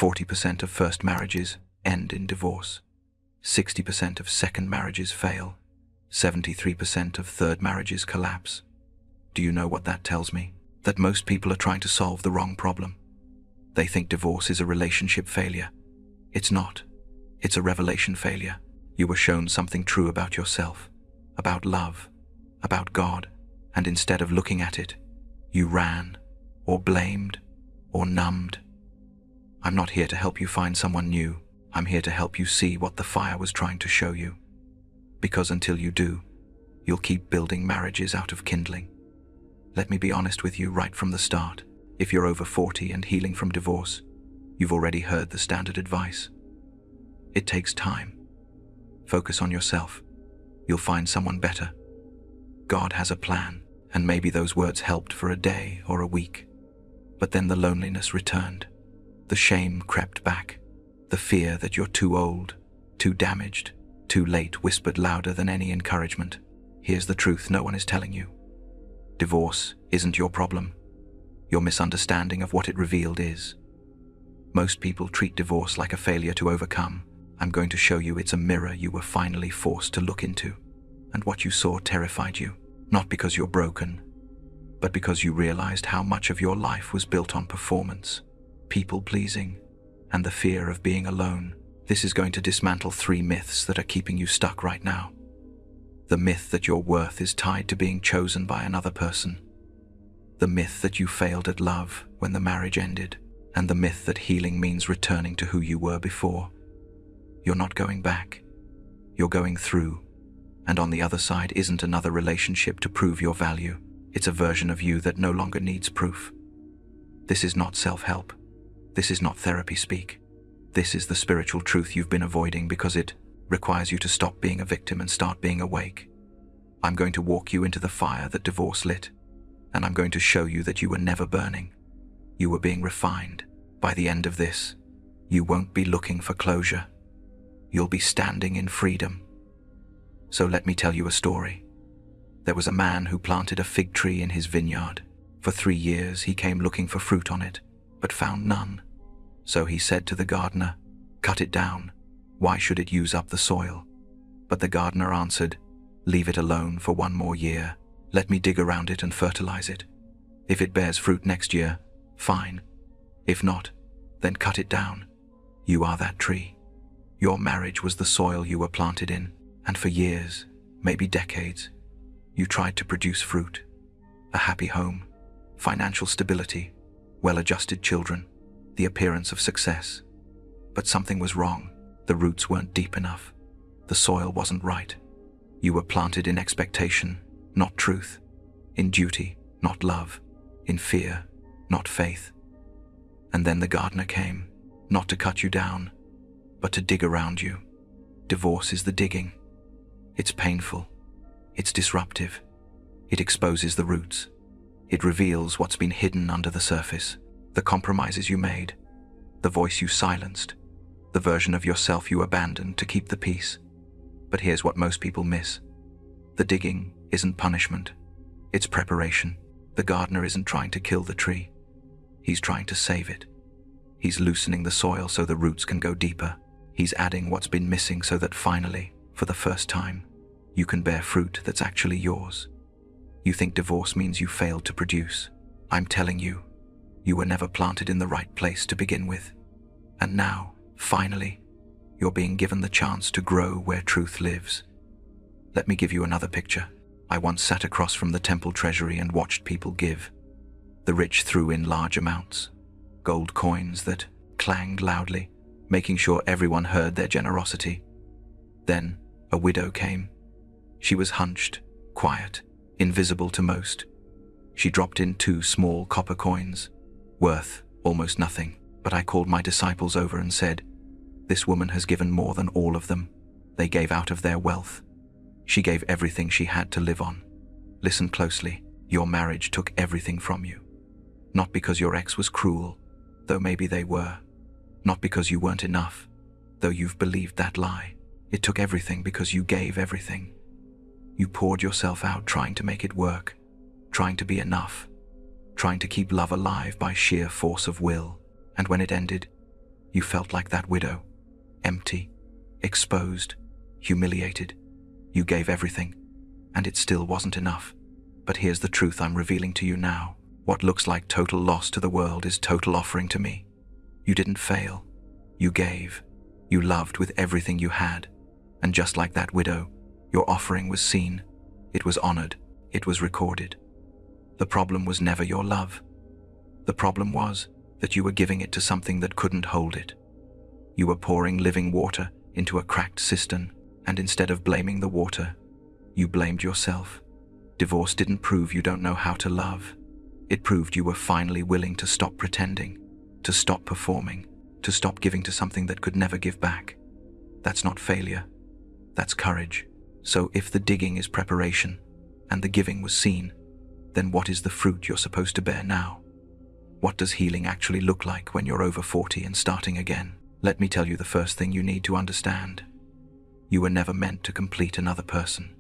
40% of first marriages end in divorce. 60% of second marriages fail. 73% of third marriages collapse. Do you know what that tells me? That most people are trying to solve the wrong problem. They think divorce is a relationship failure. It's not. It's a revelation failure. You were shown something true about yourself, about love, about God, and instead of looking at it, you ran, or blamed, or numbed. I'm not here to help you find someone new. I'm here to help you see what the fire was trying to show you. Because until you do, you'll keep building marriages out of kindling. Let me be honest with you right from the start. If you're over 40 and healing from divorce, you've already heard the standard advice. It takes time. Focus on yourself. You'll find someone better. God has a plan, and maybe those words helped for a day or a week. But then the loneliness returned. The shame crept back. The fear that you're too old, too damaged, too late whispered louder than any encouragement. Here's the truth no one is telling you. Divorce isn't your problem. Your misunderstanding of what it revealed is. Most people treat divorce like a failure to overcome. I'm going to show you it's a mirror you were finally forced to look into. And what you saw terrified you, not because you're broken, but because you realized how much of your life was built on performance, people-pleasing, and the fear of being alone. This is going to dismantle 3 myths that are keeping you stuck right now. The myth that your worth is tied to being chosen by another person. The myth that you failed at love when the marriage ended. And the myth that healing means returning to who you were before. You're not going back. You're going through. And on the other side isn't another relationship to prove your value. It's a version of you that no longer needs proof. This is not self-help. This is not therapy speak. This is the spiritual truth you've been avoiding because it requires you to stop being a victim and start being awake. I'm going to walk you into the fire that divorce lit, and I'm going to show you that you were never burning. You were being refined. By the end of this, you won't be looking for closure. You'll be standing in freedom. So let me tell you a story. There was a man who planted a fig tree in his vineyard. For 3 years he came looking for fruit on it, but found none. So he said to the gardener, "Cut it down. Why should it use up the soil?" But the gardener answered, "Leave it alone for 1 more year. Let me dig around it and fertilize it. If it bears fruit next year, fine. If not, then cut it down. You are that tree. Your marriage was the soil you were planted in, and for years, maybe decades, you tried to produce fruit. A happy home, financial stability, well-adjusted children, the appearance of success. But something was wrong. The roots weren't deep enough. The soil wasn't right. You were planted in expectation, not truth. In duty, not love. In fear, not faith. And then the gardener came, not to cut you down, but to dig around you. Divorce is the digging. It's painful. It's disruptive. It exposes the roots. It reveals what's been hidden under the surface, the compromises you made, the voice you silenced, the version of yourself you abandoned to keep the peace. But here's what most people miss. The digging isn't punishment. It's preparation. The gardener isn't trying to kill the tree. He's trying to save it. He's loosening the soil so the roots can go deeper. He's adding what's been missing so that finally, for the first time, you can bear fruit that's actually yours. You think divorce means you failed to produce. I'm telling you, you were never planted in the right place to begin with. And now, finally, you're being given the chance to grow where truth lives. Let me give you another picture. I once sat across from the temple treasury and watched people give. The rich threw in large amounts, gold coins that clanged loudly, making sure everyone heard their generosity. Then a widow came. She was hunched, quiet, invisible to most. She dropped in 2 small copper coins, worth almost nothing, but I called my disciples over and said, "This woman has given more than all of them. They gave out of their wealth. She gave everything she had to live on. Listen closely. Your marriage took everything from you. Not because your ex was cruel, though maybe they were. Not because you weren't enough, though you've believed that lie. It took everything because you gave everything. You poured yourself out trying to make it work, trying to be enough, trying to keep love alive by sheer force of will. And when it ended, You felt like that widow, empty, exposed, humiliated. You gave everything, and it still wasn't enough. But here's the truth I'm revealing to you now. What looks like total loss to the world is total offering to me. You didn't fail. You gave. You loved with everything you had. And just like that widow, your offering was seen. It was honored. It was recorded. The problem was never your love. The problem was that you were giving it to something that couldn't hold it. You were pouring living water into a cracked cistern, and instead of blaming the water, you blamed yourself. Divorce didn't prove you don't know how to love. It proved you were finally willing to stop pretending, to stop performing, to stop giving to something that could never give back. That's not failure. That's courage. So if the digging is preparation, and the giving was seen, then what is the fruit you're supposed to bear now? What does healing actually look like when you're over 40 and starting again? Let me tell you the first thing you need to understand. You were never meant to complete another person.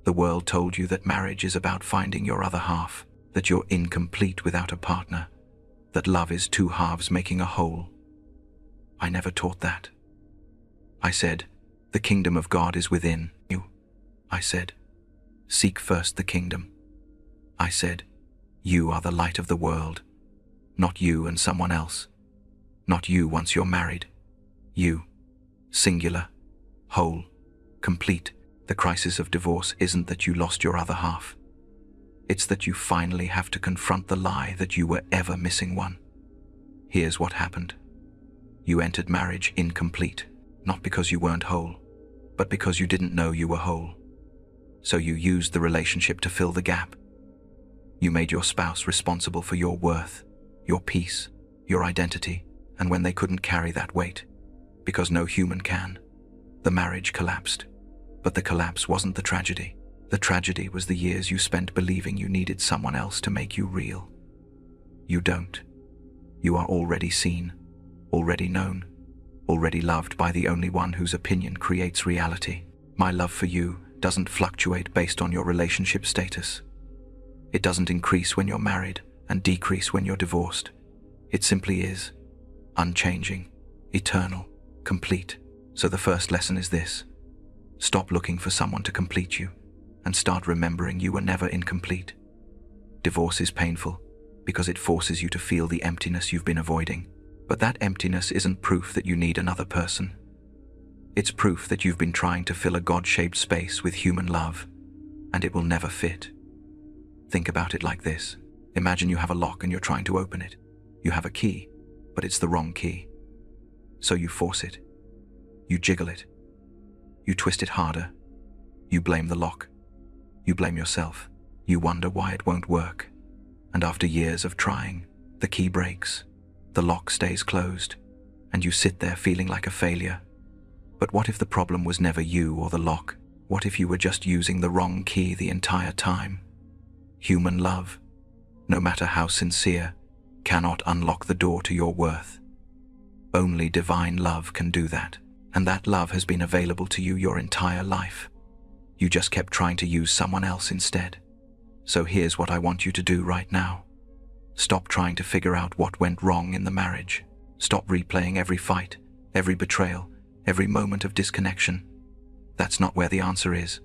The world told you that marriage is about finding your other half, that you're incomplete without a partner, that love is two halves making a whole. I never taught that. I said, the kingdom of God is within you. I said, seek first the kingdom. I said, you are the light of the world, not you and someone else. Not you once you're married. You, singular, whole, complete. The crisis of divorce isn't that you lost your other half. It's that you finally have to confront the lie that you were ever missing one. Here's what happened. You entered marriage incomplete, not because you weren't whole, but because you didn't know you were whole. So you used the relationship to fill the gap. You made your spouse responsible for your worth, your peace, your identity, and when they couldn't carry that weight, because no human can, the marriage collapsed. But the collapse wasn't the tragedy. The tragedy was the years you spent believing you needed someone else to make you real. You don't. You are already seen, already known, already loved by the only one whose opinion creates reality. My love for you doesn't fluctuate based on your relationship status. It doesn't increase when you're married and decrease when you're divorced. It simply is. Unchanging, eternal, complete. So the first lesson is this. Stop looking for someone to complete you and start remembering you were never incomplete. Divorce is painful because it forces you to feel the emptiness you've been avoiding. But that emptiness isn't proof that you need another person. It's proof that you've been trying to fill a God-shaped space with human love, and it will never fit. Think about it like this. Imagine you have a lock and you're trying to open it. You have a key, but it's the wrong key. So you force it. You jiggle it. You twist it harder. You blame the lock. You blame yourself. You wonder why it won't work. And after years of trying, the key breaks. The lock stays closed, and you sit there feeling like a failure. But what if the problem was never you or the lock? What if you were just using the wrong key the entire time? Human love, no matter how sincere, cannot unlock the door to your worth. Only divine love can do that, and that love has been available to you your entire life. You just kept trying to use someone else instead. So here's what I want you to do right now. Stop trying to figure out what went wrong in the marriage. Stop replaying every fight, every betrayal, every moment of disconnection. That's not where the answer is.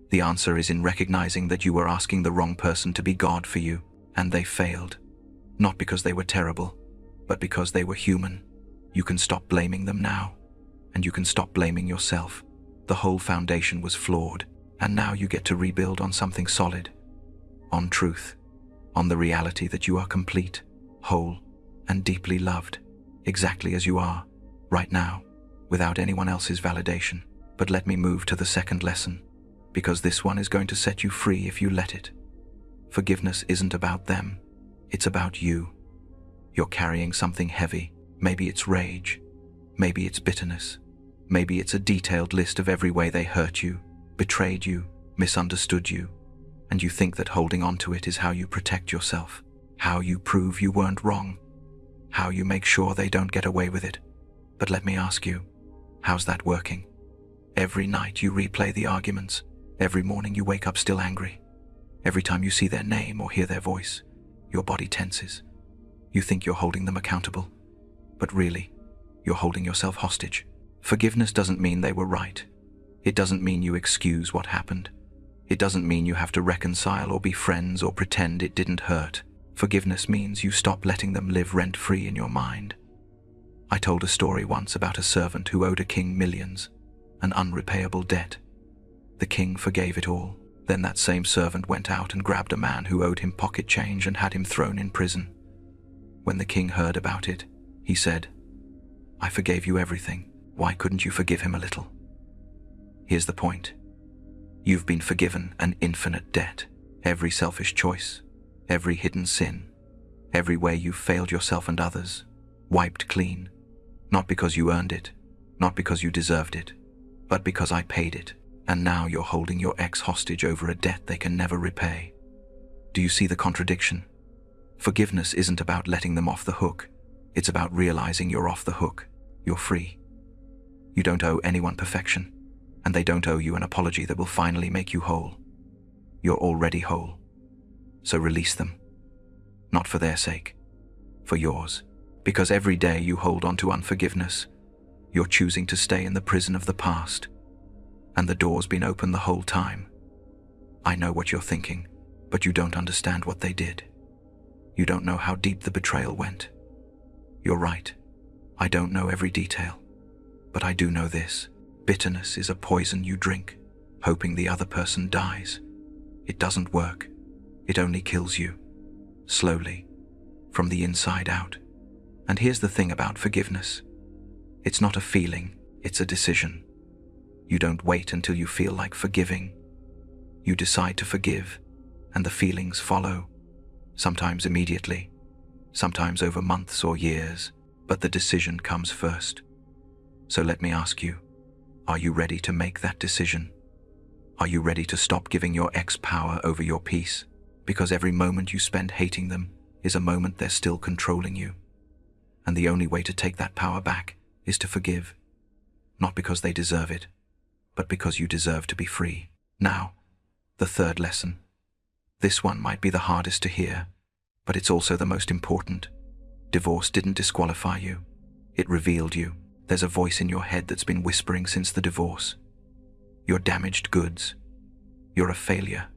The answer is in recognizing that you were asking the wrong person to be God for you, and they failed. Not because they were terrible, but because they were human. You can stop blaming them now, and you can stop blaming yourself. The whole foundation was flawed, and now you get to rebuild on something solid. On truth. On the reality that you are complete, whole, and deeply loved, exactly as you are, right now, without anyone else's validation. But let me move to the second lesson, because this one is going to set you free if you let it. Forgiveness isn't about them, it's about you. You're carrying something heavy. Maybe it's rage, maybe it's bitterness, maybe it's a detailed list of every way they hurt you, betrayed you, misunderstood you, and you think that holding on to it is how you protect yourself, how you prove you weren't wrong, how you make sure they don't get away with it. But let me ask you, how's that working? Every night you replay the arguments, every morning you wake up still angry. Every time you see their name or hear their voice, your body tenses. You think you're holding them accountable, but really, you're holding yourself hostage. Forgiveness doesn't mean they were right. It doesn't mean you excuse what happened. It doesn't mean you have to reconcile or be friends or pretend it didn't hurt. Forgiveness means you stop letting them live rent-free in your mind. I told a story once about a servant who owed a king millions, an unrepayable debt. The king forgave it all. Then that same servant went out and grabbed a man who owed him pocket change and had him thrown in prison. When the king heard about it, he said, "I forgave you everything. Why couldn't you forgive him a little?" Here's the point. You've been forgiven an infinite debt. Every selfish choice, every hidden sin, every way you've failed yourself and others, wiped clean. Not because you earned it, not because you deserved it, but because I paid it. And now you're holding your ex hostage over a debt they can never repay. Do you see the contradiction? Forgiveness isn't about letting them off the hook. It's about realizing you're off the hook. You're free. You don't owe anyone perfection, and they don't owe you an apology that will finally make you whole. You're already whole. So release them. Not for their sake, for yours. Because every day you hold on to unforgiveness, you're choosing to stay in the prison of the past. And the door's been open the whole time. I know what you're thinking, but you don't understand what they did. You don't know how deep the betrayal went. You're right. I don't know every detail. But I do know this. Bitterness is a poison you drink, hoping the other person dies. It doesn't work. It only kills you. Slowly. From the inside out. And here's the thing about forgiveness. It's not a feeling, it's a decision. You don't wait until you feel like forgiving. You decide to forgive, and the feelings follow. Sometimes immediately, sometimes over months or years, but the decision comes first. So let me ask you, are you ready to make that decision? Are you ready to stop giving your ex power over your peace? Because every moment you spend hating them is a moment they're still controlling you. And the only way to take that power back is to forgive. Not because they deserve it, but because you deserve to be free. Now, the third lesson. This one might be the hardest to hear, but it's also the most important. Divorce didn't disqualify you. It revealed you. There's a voice in your head that's been whispering since the divorce. You're damaged goods. You're a failure.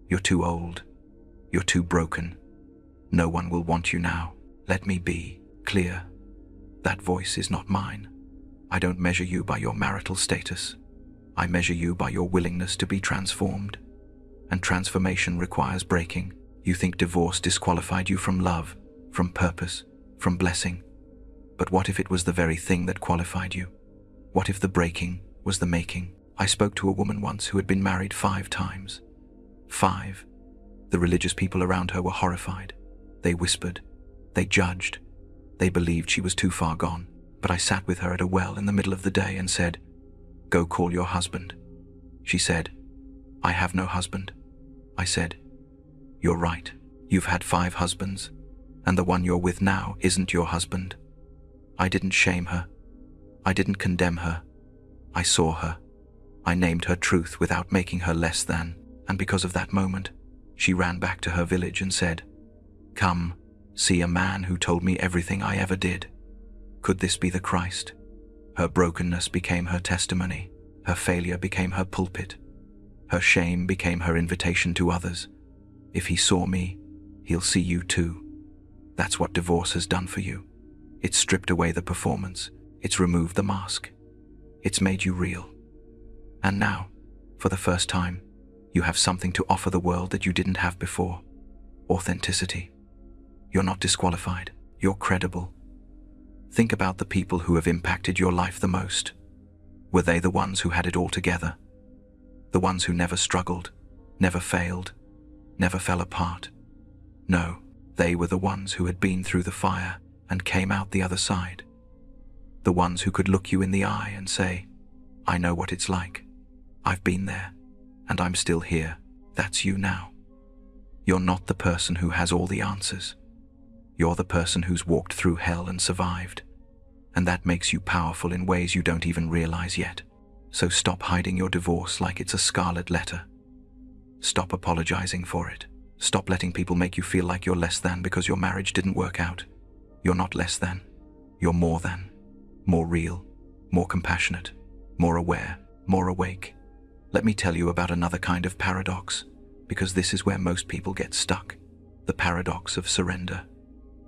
You're too old. You're too broken. No one will want you now. Let me be clear. That voice is not mine. I don't measure you by your marital status. I measure you by your willingness to be transformed. And transformation requires breaking. You think divorce disqualified you from love, from purpose, from blessing. But what if it was the very thing that qualified you? What if the breaking was the making? I spoke to a woman once who had been married 5 times. 5. The religious people around her were horrified. They whispered. They judged. They believed she was too far gone. But I sat with her at a well in the middle of the day and said, "Go call your husband." She said, "I have no husband." I said, "You're right. You've had 5 husbands, and the one you're with now isn't your husband." I didn't shame her. I didn't condemn her. I saw her. I named her truth without making her less than, and because of that moment, she ran back to her village and said, "Come, see a man who told me everything I ever did." Could this be the Christ? Her brokenness became her testimony. Her failure became her pulpit. Her shame became her invitation to others. If he saw me, he'll see you too. That's what divorce has done for you. It's stripped away the performance. It's removed the mask. It's made you real. And now, for the first time, you have something to offer the world that you didn't have before. Authenticity. You're not disqualified. You're credible. Think about the people who have impacted your life the most. Were they the ones who had it all together? The ones who never struggled, never failed, never fell apart? No, they were the ones who had been through the fire and came out the other side. The ones who could look you in the eye and say, "I know what it's like. I've been there, and I'm still here." That's you now. You're not the person who has all the answers. You're the person who's walked through hell and survived. And that makes you powerful in ways you don't even realize yet. So stop hiding your divorce like it's a scarlet letter. Stop apologizing for it. Stop letting people make you feel like you're less than because your marriage didn't work out. You're not less than. You're more than. more real, more compassionate, more aware, more awake. Let me tell you about another kind of paradox, because this is where most people get stuck. The paradox of surrender.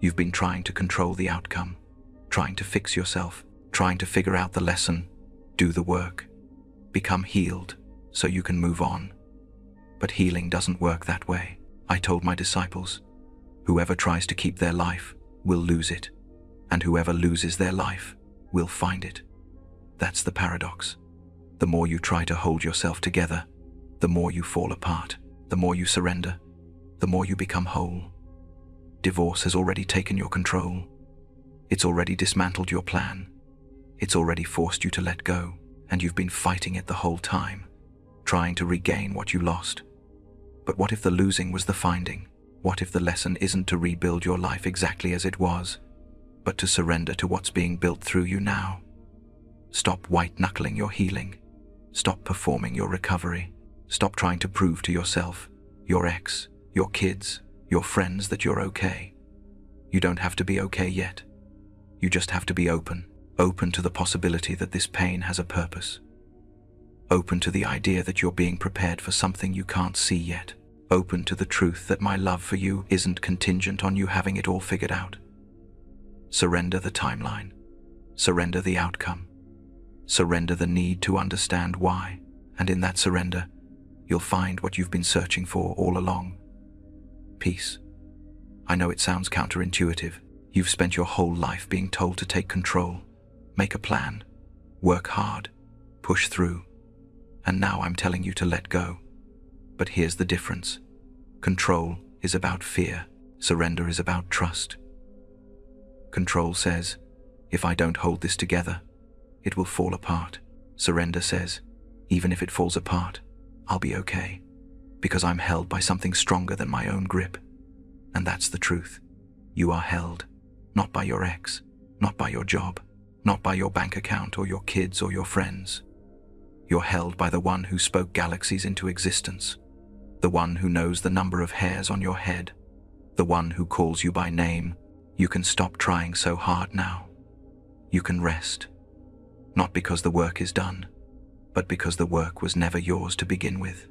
You've been trying to control the outcome, trying to fix yourself, trying to figure out the lesson, do the work, become healed so you can move on. But healing doesn't work that way. I told my disciples, whoever tries to keep their life will lose it, and whoever loses their life will find it. That's the paradox. The more you try to hold yourself together, the more you fall apart. The more you surrender, the more you become whole. Divorce has already taken your control. It's already dismantled your plan. It's already forced you to let go, and you've been fighting it the whole time, trying to regain what you lost. But what if the losing was the finding? What if the lesson isn't to rebuild your life exactly as it was, but to surrender to what's being built through you now? Stop white-knuckling your healing. Stop performing your recovery. Stop trying to prove to yourself, your ex, your kids, your friends that you're okay. You don't have to be okay yet. You just have to be open to the possibility that this pain has a purpose. Open to the idea that you're being prepared for something you can't see yet. Open to the truth that my love for you isn't contingent on you having it all figured out. Surrender the timeline. Surrender the outcome. Surrender the need to understand why, and in that surrender, you'll find what you've been searching for all along. Peace. I know it sounds counterintuitive. You've spent your whole life being told to take control, make a plan, work hard, push through, and now I'm telling you to let go. But here's the difference. Control is about fear. Surrender is about trust. Control says, if I don't hold this together, it will fall apart. Surrender says, even if it falls apart, I'll be okay, because I'm held by something stronger than my own grip. And that's the truth. You are held, not by your ex, not by your job, not by your bank account or your kids or your friends. You're held by the one who spoke galaxies into existence, the one who knows the number of hairs on your head, the one who calls you by name. You can stop trying so hard now. You can rest, not because the work is done, but because the work was never yours to begin with.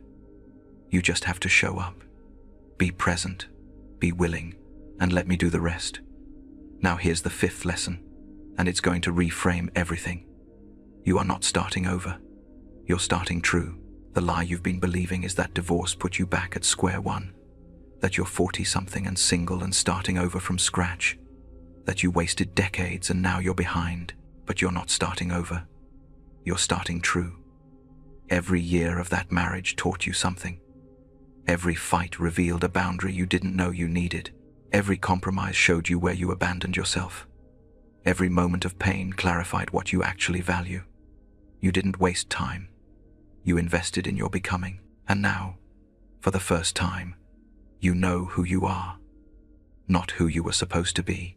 You just have to show up, be present, be willing, and let me do the rest. Now here's the fifth lesson, and it's going to reframe everything. You are not starting over. You're starting true. The lie you've been believing is that divorce put you back at square one, that you're 40-something and single and starting over from scratch, that you wasted decades and now you're behind, but you're not starting over. You're starting true. Every year of that marriage taught you something. Every fight revealed a boundary you didn't know you needed. Every compromise showed you where you abandoned yourself. Every moment of pain clarified what you actually value. You didn't waste time. You invested in your becoming. And now, for the first time, you know who you are. Not who you were supposed to be.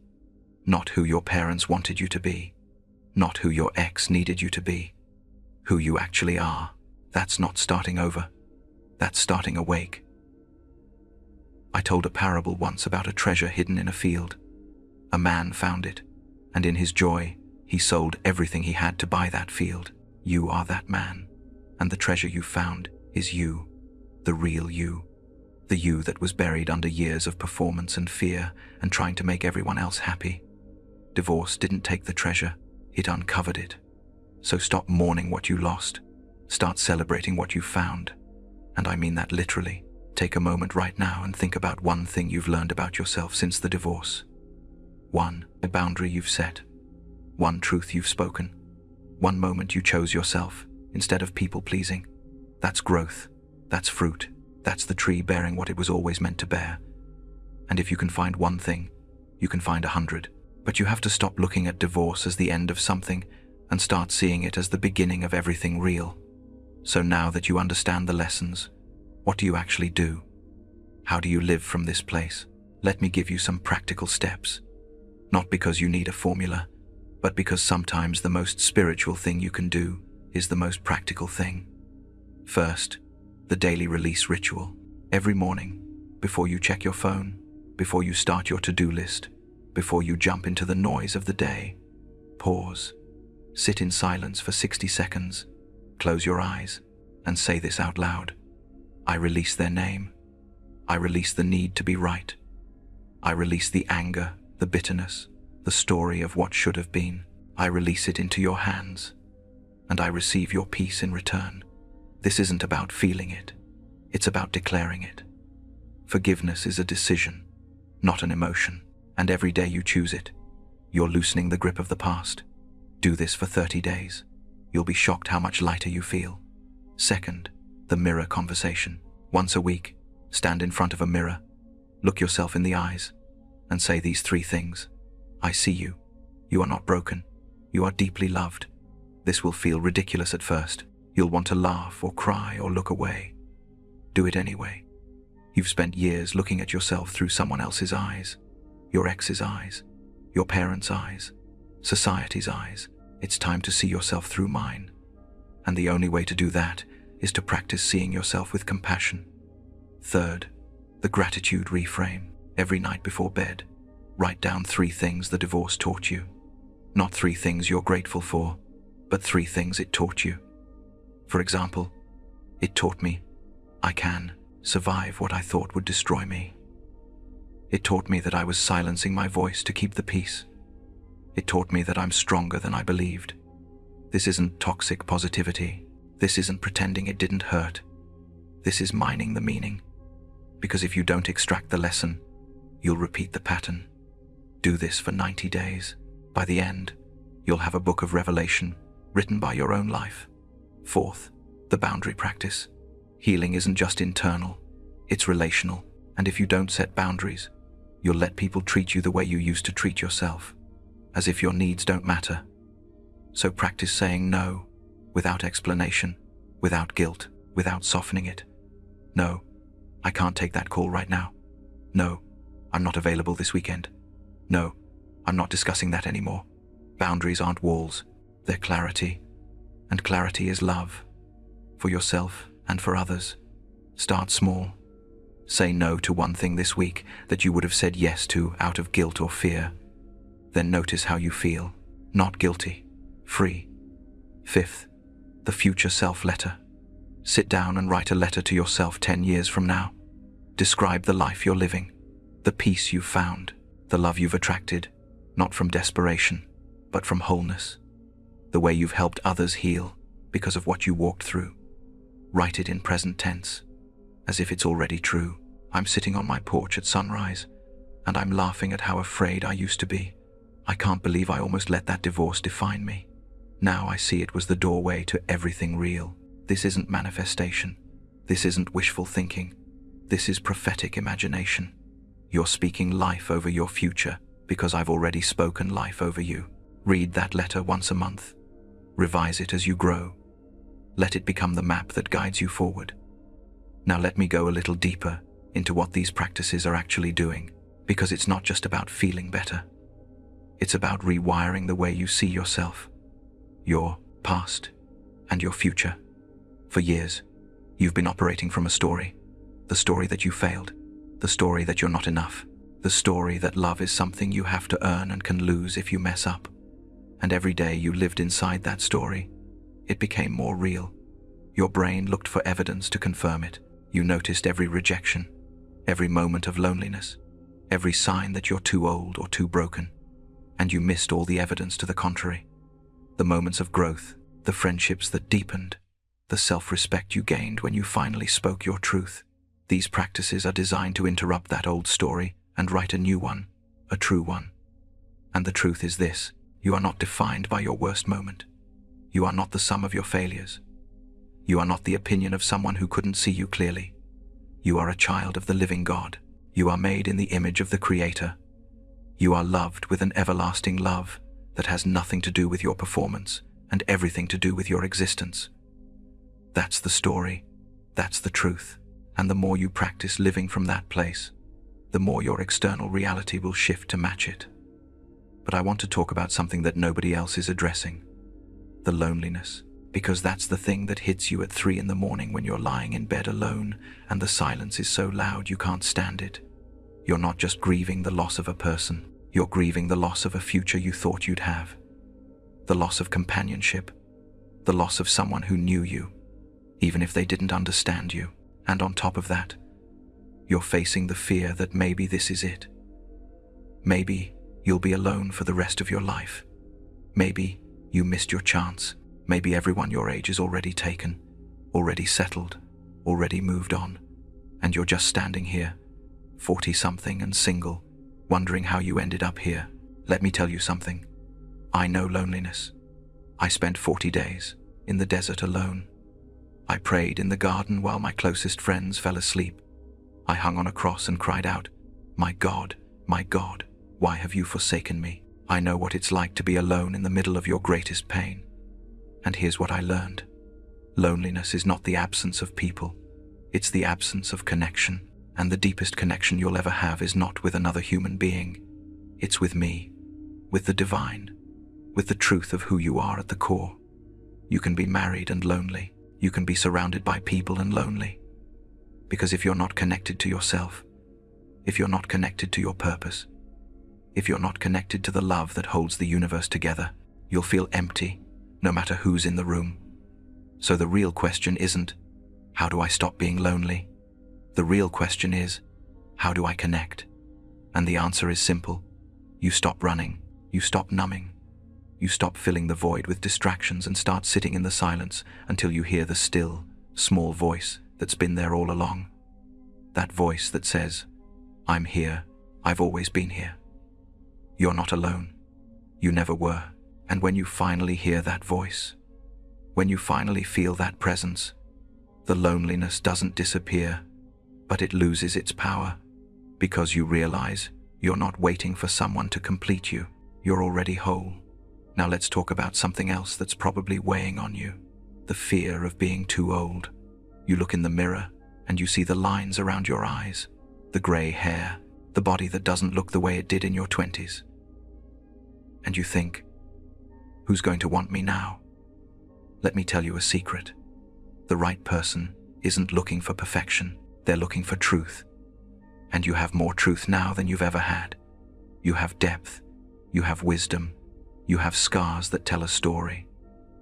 Not who your parents wanted you to be. Not who your ex needed you to be. Who you actually are. That's not starting over. That's starting awake. I told a parable once about a treasure hidden in a field. A man found it, and in his joy, he sold everything he had to buy that field. You are that man, and the treasure you found is you, the real you, the you that was buried under years of performance and fear and trying to make everyone else happy. Divorce didn't take the treasure, it uncovered it. So stop mourning what you lost. Start celebrating what you found. And I mean that literally. Take a moment right now and think about one thing you've learned about yourself since the divorce. One, a boundary you've set. One truth you've spoken. One moment you chose yourself instead of people-pleasing. That's growth. That's fruit. That's the tree bearing what it was always meant to bear. And if you can find one thing, you can find 100. But you have to stop looking at divorce as the end of something and start seeing it as the beginning of everything real. So now that you understand the lessons, what do you actually do? How do you live from this place? Let me give you some practical steps. Not because you need a formula, but because sometimes the most spiritual thing you can do is the most practical thing. First, the daily release ritual. Every morning, before you check your phone, before you start your to-do list, before you jump into the noise of the day, pause, Sit in silence for 60 seconds. Close your eyes and say this out loud. I release their name. I release the need to be right. I release the anger, the bitterness, the story of what should have been. I release it into your hands, and I receive your peace in return. This isn't about feeling it. It's about declaring it. Forgiveness is a decision, not an emotion, and every day you choose it, you're loosening the grip of the past. Do this for 30 days. You'll be shocked how much lighter you feel. Second, the mirror conversation. Once a week, stand in front of a mirror, look yourself in the eyes, and say these 3 things. I see you. You are not broken. You are deeply loved. This will feel ridiculous at first. You'll want to laugh or cry or look away. Do it anyway. You've spent years looking at yourself through someone else's eyes, your ex's eyes, your parents' eyes, society's eyes. It's time to see yourself through mine. And the only way to do that is to practice seeing yourself with compassion. Third, the gratitude reframe. Every night before bed, write down 3 things the divorce taught you. Not 3 things you're grateful for, but 3 things it taught you. For example, it taught me I can survive what I thought would destroy me. It taught me that I was silencing my voice to keep the peace. It taught me that I'm stronger than I believed. This isn't toxic positivity. This isn't pretending it didn't hurt. This is mining the meaning. Because if you don't extract the lesson, you'll repeat the pattern. Do this for 90 days. By the end, you'll have a book of revelation written by your own life. Fourth, the boundary practice. Healing isn't just internal, it's relational. And if you don't set boundaries, you'll let people treat you the way you used to treat yourself, as if your needs don't matter. So practice saying no, without explanation, without guilt, without softening it. No, I can't take that call right now. No, I'm not available this weekend. No, I'm not discussing that anymore. Boundaries aren't walls, they're clarity. And clarity is love. For yourself and for others. Start small. Say no to one thing this week that you would have said yes to out of guilt or fear. Then notice how you feel. Not guilty. Free. Fifth, the future self letter. Sit down and write a letter to yourself 10 years from now. Describe the life you're living, the peace you've found, the love you've attracted, not from desperation, but from wholeness. The way you've helped others heal because of what you walked through. Write it in present tense, as if it's already true. I'm sitting on my porch at sunrise, and I'm laughing at how afraid I used to be. I can't believe I almost let that divorce define me. Now I see it was the doorway to everything real. This isn't manifestation. This isn't wishful thinking. This is prophetic imagination. You're speaking life over your future because I've already spoken life over you. Read that letter once a month. Revise it as you grow. Let it become the map that guides you forward. Now let me go a little deeper into what these practices are actually doing, because it's not just about feeling better. It's about rewiring the way you see yourself, your past, and your future. For years, you've been operating from a story. The story that you failed. The story that you're not enough. The story that love is something you have to earn and can lose if you mess up. And every day you lived inside that story, it became more real. Your brain looked for evidence to confirm it. You noticed every rejection, every moment of loneliness, every sign that you're too old or too broken. And you missed all the evidence to the contrary. The moments of growth, the friendships that deepened, the self-respect you gained when you finally spoke your truth. These practices are designed to interrupt that old story and write a new one, a true one. And the truth is this: you are not defined by your worst moment. You are not the sum of your failures. You are not the opinion of someone who couldn't see you clearly. You are a child of the living God. You are made in the image of the Creator. You are loved with an everlasting love that has nothing to do with your performance and everything to do with your existence. That's the story. That's the truth. And the more you practice living from that place, the more your external reality will shift to match it. But I want to talk about something that nobody else is addressing: the loneliness. Because that's the thing that hits you at 3 in the morning when you're lying in bed alone and the silence is so loud you can't stand it. You're not just grieving the loss of a person, you're grieving the loss of a future you thought you'd have. the loss of companionship, the loss of someone who knew you, even if they didn't understand you. And on top of that, you're facing the fear that maybe this is it. Maybe you'll be alone for the rest of your life. Maybe you missed your chance. Maybe everyone your age is already taken, already settled, already moved on, and you're just standing here, 40-something and single, wondering how you ended up here. Let me tell you something. I know loneliness. I spent 40 days in the desert alone. I prayed in the garden while my closest friends fell asleep. I hung on a cross and cried out, my God, why have you forsaken me? I know what it's like to be alone in the middle of your greatest pain. And here's what I learned. Loneliness is not the absence of people. It's the absence of connection. And the deepest connection you'll ever have is not with another human being. It's with me, with the divine, with the truth of who you are at the core. You can be married and lonely. You can be surrounded by people and lonely. Because if you're not connected to yourself, if you're not connected to your purpose, if you're not connected to the love that holds the universe together, you'll feel empty, no matter who's in the room. So the real question isn't, how do I stop being lonely? The real question is, how do I connect? And the answer is simple. You stop running, you stop numbing, you stop filling the void with distractions and start sitting in the silence until you hear the still, small voice that's been there all along. That voice that says, I'm here, I've always been here. You're not alone. You never were. And when you finally hear that voice, when you finally feel that presence, the loneliness doesn't disappear, but it loses its power, because you realize you're not waiting for someone to complete you. You're already whole. Now let's talk about something else that's probably weighing on you. The fear of being too old. You look in the mirror and you see the lines around your eyes, the gray hair, the body that doesn't look the way it did in your 20s. And you think, who's going to want me now? Let me tell you a secret. The right person isn't looking for perfection. They're looking for truth. And you have more truth now than you've ever had. You have depth. You have wisdom. You have scars that tell a story.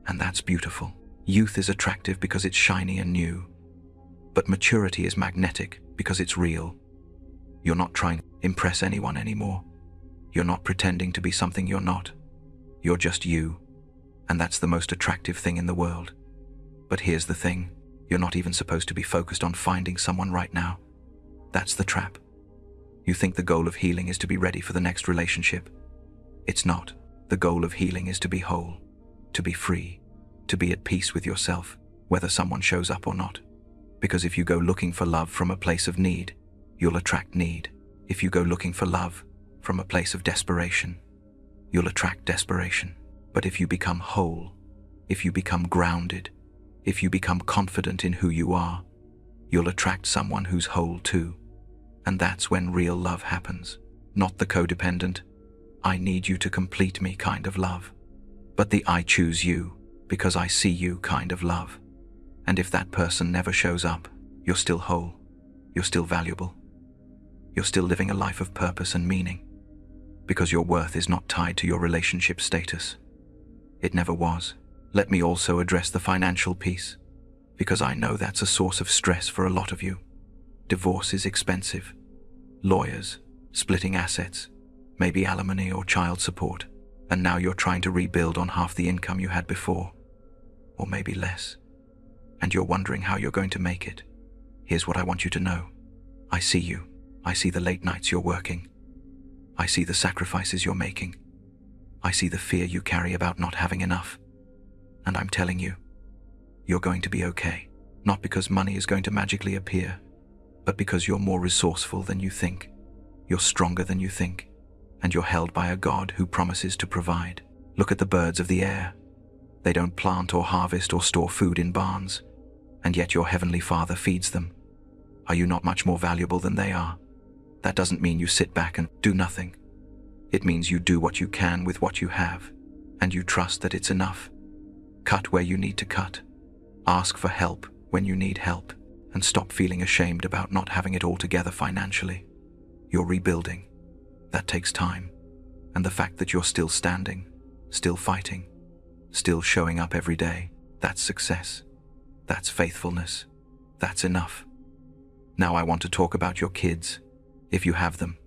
And that's beautiful. Youth is attractive because it's shiny and new. But maturity is magnetic because it's real. You're not trying to impress anyone anymore. You're not pretending to be something you're not. You're just you. And that's the most attractive thing in the world. But here's the thing. You're not even supposed to be focused on finding someone right now. That's the trap. You think the goal of healing is to be ready for the next relationship. It's not. The goal of healing is to be whole, to be free, to be at peace with yourself, whether someone shows up or not. Because if you go looking for love from a place of need, you'll attract need. If you go looking for love from a place of desperation, you'll attract desperation. But if you become whole, if you become grounded, if you become confident in who you are, you'll attract someone who's whole too. And that's when real love happens. Not the codependent, I need you to complete me kind of love, but the I choose you because I see you kind of love. And if that person never shows up, you're still whole, you're still valuable, you're still living a life of purpose and meaning, because your worth is not tied to your relationship status. It never was. Let me also address the financial piece, because I know that's a source of stress for a lot of you. Divorce is expensive. Lawyers, splitting assets, maybe alimony or child support, and now you're trying to rebuild on half the income you had before, or maybe less, and you're wondering how you're going to make it. Here's what I want you to know. I see you. I see the late nights you're working. I see the sacrifices you're making. I see the fear you carry about not having enough. And I'm telling you, you're going to be okay. Not because money is going to magically appear, but because you're more resourceful than you think. You're stronger than you think. And you're held by a God who promises to provide. Look at the birds of the air. They don't plant or harvest or store food in barns, and yet your heavenly Father feeds them. Are you not much more valuable than they are? That doesn't mean you sit back and do nothing. It means you do what you can with what you have, and you trust that it's enough. Cut where you need to cut. Ask for help when you need help, and stop feeling ashamed about not having it all together financially. You're rebuilding. That takes time. And the fact that you're still standing, still fighting, still showing up every day. That's success. That's faithfulness. That's enough. Now I want to talk about your kids, if you have them.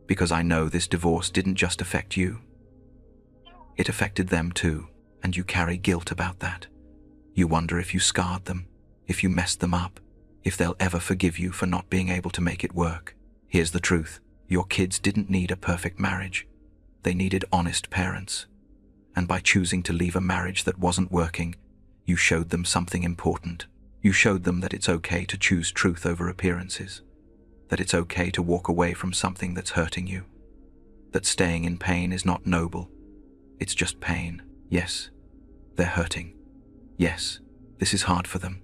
Because I know this divorce didn't just affect you. It affected them too, and you carry guilt about that. You wonder if you scarred them, if you messed them up, if they'll ever forgive you for not being able to make it work. Here's the truth. Your kids didn't need a perfect marriage. They needed honest parents. And by choosing to leave a marriage that wasn't working, you showed them something important. You showed them that it's okay to choose truth over appearances. That it's okay to walk away from something that's hurting you. That staying in pain is not noble. It's just pain. Yes, they're hurting. Yes, this is hard for them.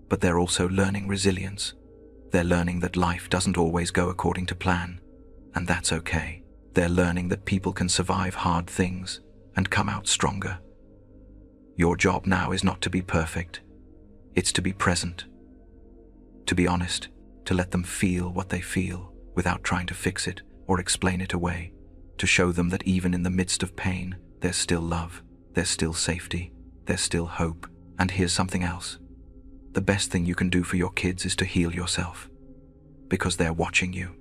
But they're also learning resilience. They're learning that life doesn't always go according to plan. And that's okay. They're learning that people can survive hard things and come out stronger. Your job now is not to be perfect. It's to be present. To be honest. To let them feel what they feel without trying to fix it or explain it away. To show them that even in the midst of pain, there's still love, there's still safety, there's still hope. And here's something else. The best thing you can do for your kids is to heal yourself. Because they're watching you.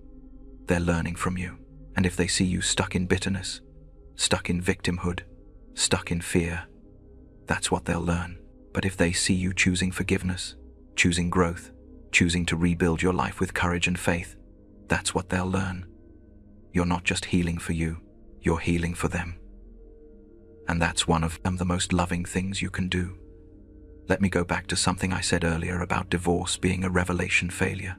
They're learning from you. And if they see you stuck in bitterness, stuck in victimhood, stuck in fear, that's what they'll learn. But if they see you choosing forgiveness, choosing growth, choosing to rebuild your life with courage and faith, that's what they'll learn. You're not just healing for you, you're healing for them. And that's one of the most loving things you can do. Let me go back to something I said earlier about divorce being a revelation failure.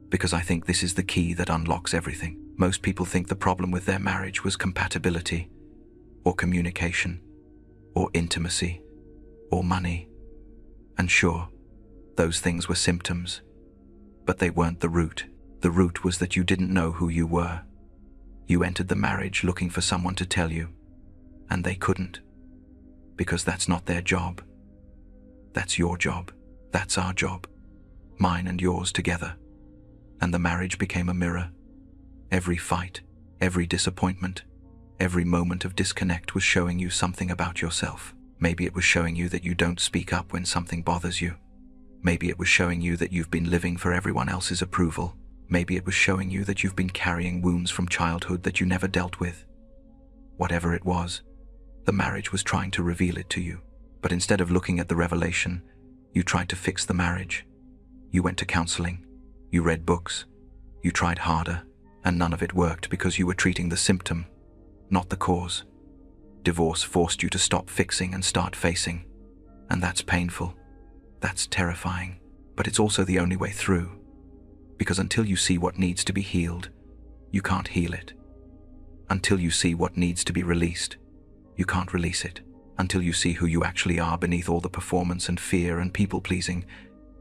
Because I think this is the key that unlocks everything. Most people think the problem with their marriage was compatibility, or communication, or intimacy, or money. And sure, those things were symptoms, but they weren't the root. The root was that you didn't know who you were. You entered the marriage looking for someone to tell you, and they couldn't. Because that's not their job. That's your job. That's our job. Mine and yours together. And the marriage became a mirror. Every fight, every disappointment, every moment of disconnect was showing you something about yourself. Maybe it was showing you that you don't speak up when something bothers you. Maybe it was showing you that you've been living for everyone else's approval. Maybe it was showing you that you've been carrying wounds from childhood that you never dealt with. Whatever it was, the marriage was trying to reveal it to you. But instead of looking at the revelation, you tried to fix the marriage. You went to counseling. You read books. You tried harder, and none of it worked because you were treating the symptom, not the cause. Divorce forced you to stop fixing and start facing. And that's painful. That's terrifying. But it's also the only way through. Because until you see what needs to be healed, you can't heal it. Until you see what needs to be released, you can't release it. Until you see who you actually are beneath all the performance and fear and people-pleasing,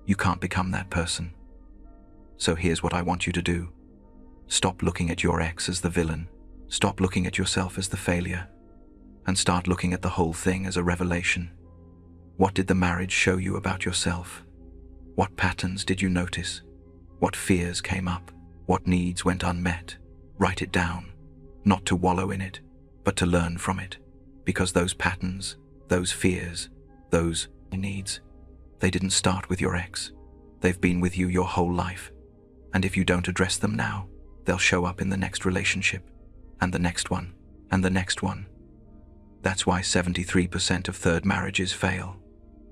you can't become that person. So here's what I want you to do. Stop looking at your ex as the villain. Stop looking at yourself as the failure. And start looking at the whole thing as a revelation. What did the marriage show you about yourself? What patterns did you notice? What fears came up? What needs went unmet? Write it down. Not to wallow in it, but to learn from it. Because those patterns, those fears, those needs, they didn't start with your ex. They've been with you your whole life. And if you don't address them now, they'll show up in the next relationship, and the next one, and the next one. That's why 73% of third marriages fail.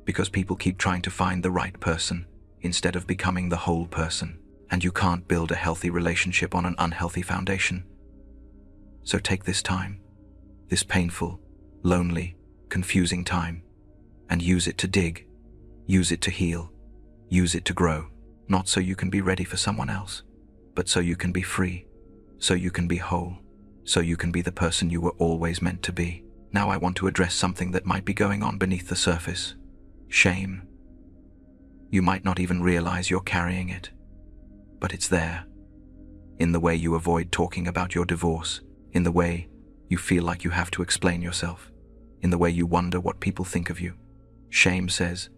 Because people keep trying to find the right person, instead of becoming the whole person. And you can't build a healthy relationship on an unhealthy foundation. So take this time, this painful, lonely, confusing time, and use it to dig, use it to heal, use it to grow, not so you can be ready for someone else, but so you can be free, so you can be whole, so you can be the person you were always meant to be. Now I want to address something that might be going on beneath the surface. Shame. You might not even realize you're carrying it, but it's there. In the way you avoid talking about your divorce, in the way you feel like you have to explain yourself, in the way you wonder what people think of you. Shame says,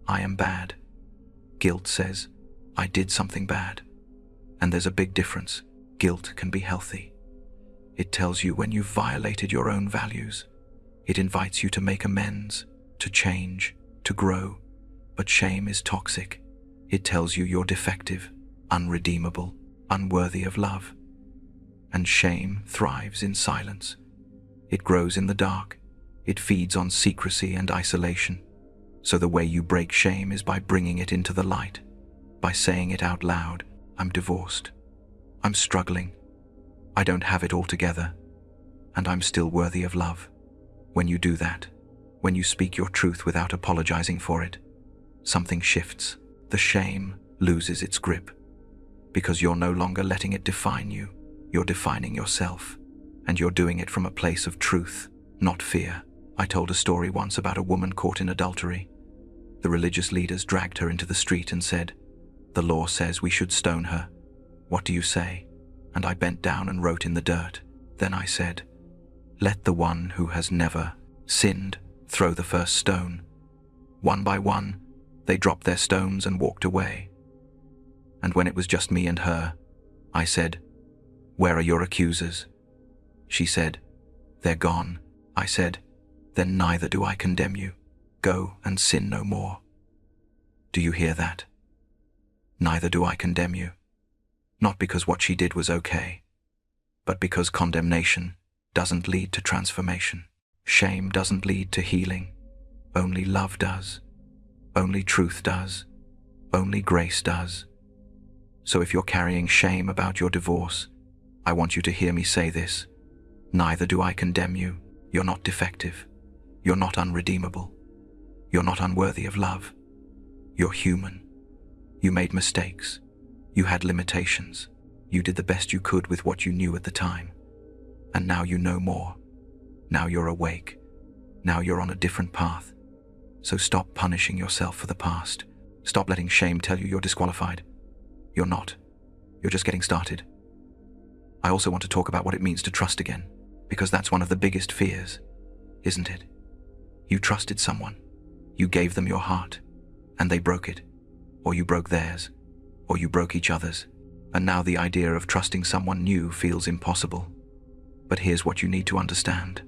I am bad. Guilt says, I did something bad. And there's a big difference. Guilt can be healthy. It tells you when you've violated your own values. It invites you to make amends, to change, to grow. But shame is toxic. It tells you you're defective, unredeemable, unworthy of love. And shame thrives in silence. It grows in the dark. It feeds on secrecy and isolation. So the way you break shame is by bringing it into the light, by saying it out loud. I'm divorced. I'm struggling. I don't have it all together. And I'm still worthy of love. When you do that, when you speak your truth without apologizing for it, something shifts. The shame loses its grip. Because you're no longer letting it define you. You're defining yourself. And you're doing it from a place of truth, not fear. I told a story once about a woman caught in adultery. The religious leaders dragged her into the street and said, "The law says we should stone her. What do you say?" And I bent down and wrote in the dirt. Then I said, "Let the one who has never sinned throw the first stone." One by one, they dropped their stones and walked away. And when it was just me and her, I said, "Where are your accusers?" She said, "They're gone." I said, "Then neither do I condemn you. Go and sin no more." Do you hear that? Neither do I condemn you. Not because what she did was okay, but because condemnation doesn't lead to transformation. Shame doesn't lead to healing. Only love does. Only truth does. Only grace does. So if you're carrying shame about your divorce, I want you to hear me say this. Neither do I condemn you. You're not defective. You're not unredeemable. You're not unworthy of love. You're human. You made mistakes. You had limitations. You did the best you could with what you knew at the time. And now you know more. Now you're awake. Now you're on a different path. So stop punishing yourself for the past. Stop letting shame tell you you're disqualified. You're not. You're just getting started. I also want to talk about what it means to trust again, because that's one of the biggest fears, isn't it? You trusted someone. You gave them your heart, and they broke it. Or you broke theirs. Or you broke each other's. And now the idea of trusting someone new feels impossible. But here's what you need to understand.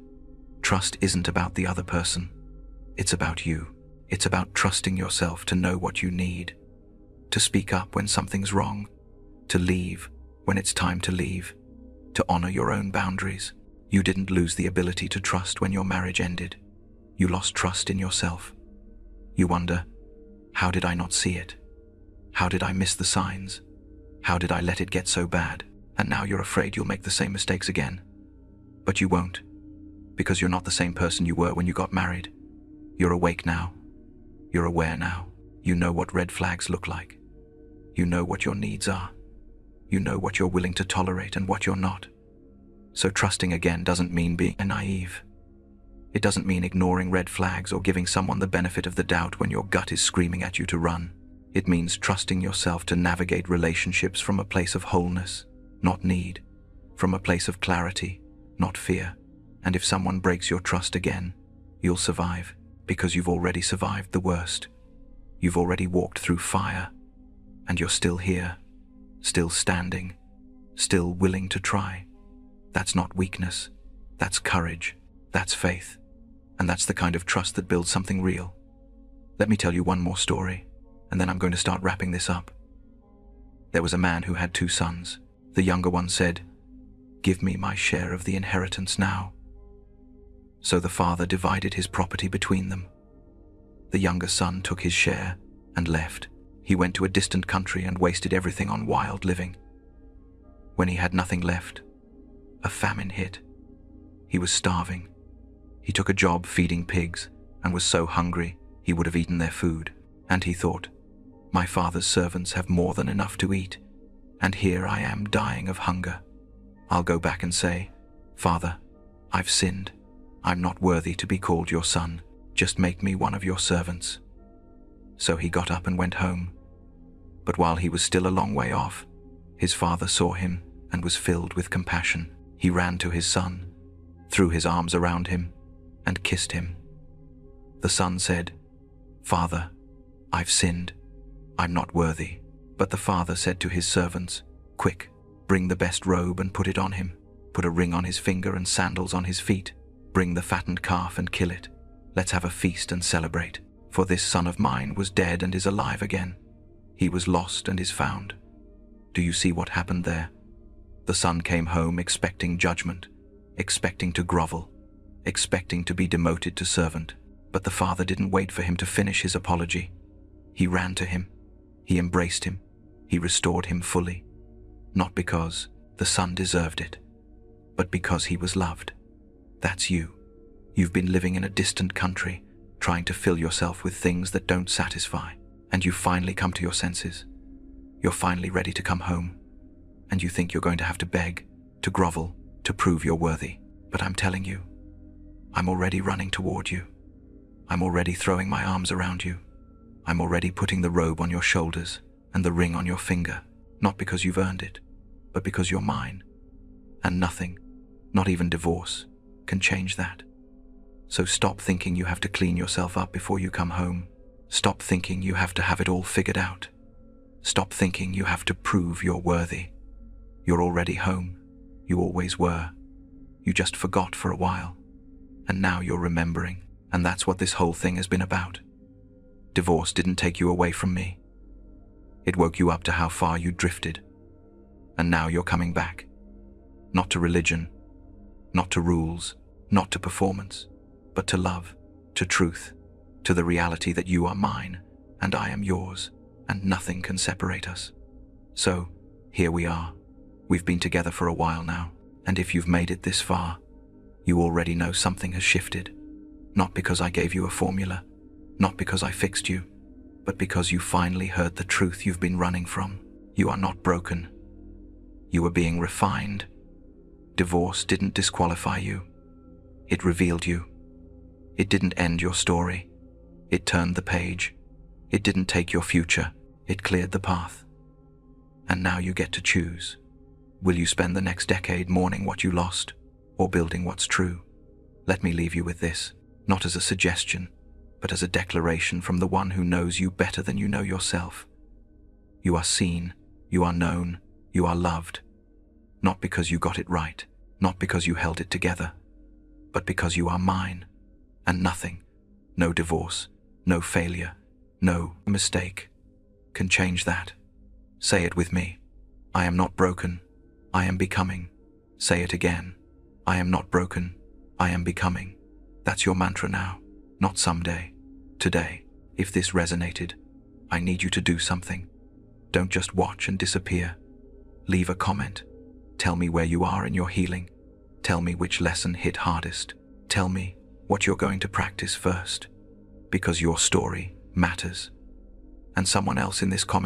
Trust isn't about the other person. It's about you. It's about trusting yourself to know what you need. To speak up when something's wrong. To leave when it's time to leave. To honor your own boundaries. You didn't lose the ability to trust when your marriage ended. You lost trust in yourself. You wonder, how did I not see it? How did I miss the signs? How did I let it get so bad? And now you're afraid you'll make the same mistakes again. But you won't, because you're not the same person you were when you got married. You're awake now. You're aware now. You know what red flags look like. You know what your needs are. You know what you're willing to tolerate and what you're not. So trusting again doesn't mean being naive. It doesn't mean ignoring red flags or giving someone the benefit of the doubt when your gut is screaming at you to run. It means trusting yourself to navigate relationships from a place of wholeness, not need, from a place of clarity, not fear. And if someone breaks your trust again, you'll survive, because you've already survived the worst. You've already walked through fire, and you're still here, still standing, still willing to try. That's not weakness, that's courage, that's faith, and that's the kind of trust that builds something real. Let me tell you one more story, and then I'm going to start wrapping this up. There was a man who had 2 sons. The younger one said, "Give me my share of the inheritance now." So the father divided his property between them. The younger son took his share and left. He went to a distant country and wasted everything on wild living. When he had nothing left, a famine hit. He was starving. He took a job feeding pigs and was so hungry he would have eaten their food. And he thought, "My father's servants have more than enough to eat, and here I am dying of hunger. I'll go back and say, 'Father, I've sinned. I'm not worthy to be called your son. Just make me one of your servants.'" So he got up and went home. But while he was still a long way off, his father saw him and was filled with compassion. He ran to his son, threw his arms around him, and kissed him. The son said, "Father, I've sinned. I'm not worthy." But the father said to his servants, "Quick, bring the best robe and put it on him. Put a ring on his finger and sandals on his feet. Bring the fattened calf and kill it. Let's have a feast and celebrate. For this son of mine was dead and is alive again. He was lost and is found. Do you see what happened there? The son came home expecting judgment, expecting to grovel, expecting to be demoted to servant. But the father didn't wait for him to finish his apology. He ran to him. He embraced him. He restored him fully. Not because the son deserved it, but because he was loved. That's you. You've been living in a distant country, trying to fill yourself with things that don't satisfy, and you finally come to your senses. You're finally ready to come home, and you think you're going to have to beg, to grovel, to prove you're worthy. But I'm telling you, I'm already running toward you. I'm already throwing my arms around you. I'm already putting the robe on your shoulders and the ring on your finger, not because you've earned it, but because you're mine. And nothing, not even divorce, can change that. So stop thinking you have to clean yourself up before you come home. Stop thinking you have to have it all figured out. Stop thinking you have to prove you're worthy. You're already home. You always were. You just forgot for a while. And now you're remembering, and that's what this whole thing has been about. Divorce didn't take you away from me. It woke you up to how far you drifted. And now you're coming back. Not to religion, not to rules, not to performance, but to love, to truth, to the reality that you are mine and I am yours, and nothing can separate us. So, here we are. We've been together for a while now, and if you've made it this far, you already know something has shifted. Not because I gave you a formula, not because I fixed you, but because you finally heard the truth you've been running from. You are not broken. You are being refined. Divorce didn't disqualify you. It revealed you. It didn't end your story. It turned the page. It didn't take your future. It cleared the path. And now you get to choose. Will you spend the next decade mourning what you lost, or building what's true? Let me leave you with this, not as a suggestion, but as a declaration from the one who knows you better than you know yourself. You are seen, you are known, you are loved. Not because you got it right, not because you held it together, but because you are mine, and nothing, no divorce, no failure, no mistake, can change that. Say it with me. I am not broken. I am becoming. Say it again. I am not broken. I am becoming. That's your mantra now, not someday. Today, if this resonated, I need you to do something. Don't just watch and disappear. Leave a comment. Tell me where you are in your healing. Tell me which lesson hit hardest. Tell me what you're going to practice first. Because your story matters. And someone else in this comment